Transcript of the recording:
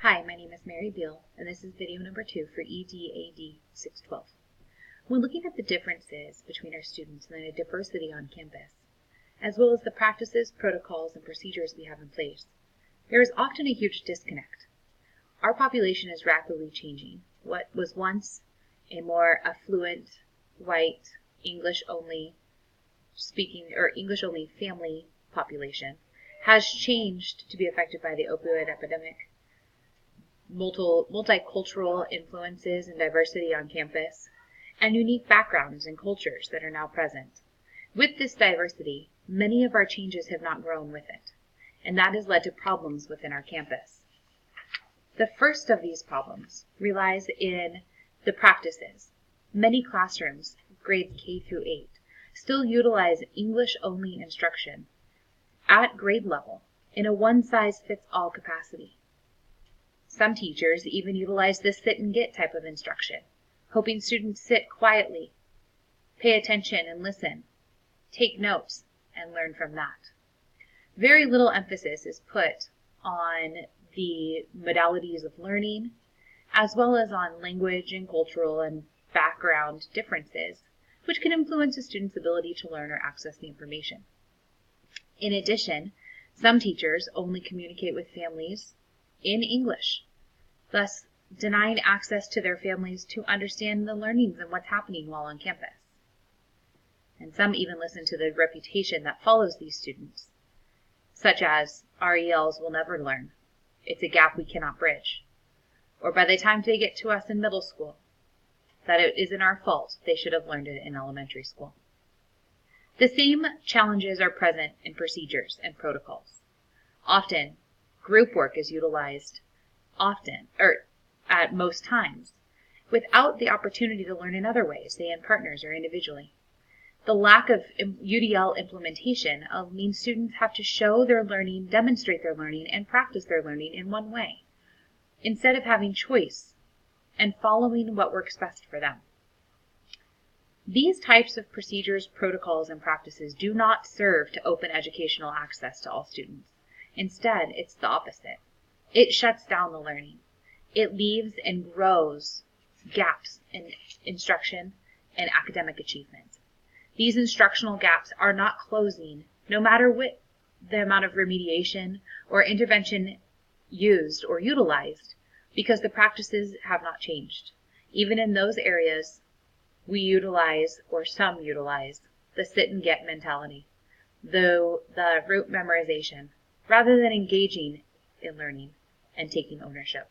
Hi, my name is Mary Beal, and this is video number 2 for EDAD 612. When looking at the differences between our students and the diversity on campus, as well as the practices, protocols, and procedures we have in place, there is often a huge disconnect. Our population is rapidly changing. What was once a more affluent, white, English-only family population has changed to be affected by the opioid epidemic, multicultural influences and diversity on campus, and unique backgrounds and cultures that are now present. With this diversity, many of our changes have not grown with it, and that has led to problems within our campus. The first of these problems relies in the practices. Many classrooms, grades K through 8, still utilize English-only instruction at grade level in a one-size-fits-all capacity. Some teachers even utilize the sit-and-get type of instruction, hoping students sit quietly, pay attention and listen, take notes, and learn from that. Very little emphasis is put on the modalities of learning, as well as on language and cultural and background differences, which can influence a student's ability to learn or access the information. In addition, some teachers only communicate with families in English, thus denying access to their families to understand the learnings and what's happening while on campus. And some even listen to the reputation that follows these students, such as RELs will never learn, it's a gap we cannot bridge, or by the time they get to us in middle school, that it isn't our fault, they should have learned it in elementary school. The same challenges are present in procedures and protocols. Often, group work is utilized at most times, without the opportunity to learn in other ways, say in partners or individually. The lack of UDL implementation means students have to show their learning, demonstrate their learning, and practice their learning in one way, instead of having choice and following what works best for them. These types of procedures, protocols, and practices do not serve to open educational access to all students. Instead, it's the opposite. It shuts down the learning. It leaves and grows gaps in instruction and academic achievement. These instructional gaps are not closing, no matter what the amount of remediation or intervention used or utilized, because the practices have not changed. Even in those areas, we utilize, or some utilize, the sit and get mentality, the rote memorization, rather than engaging in learning and taking ownership.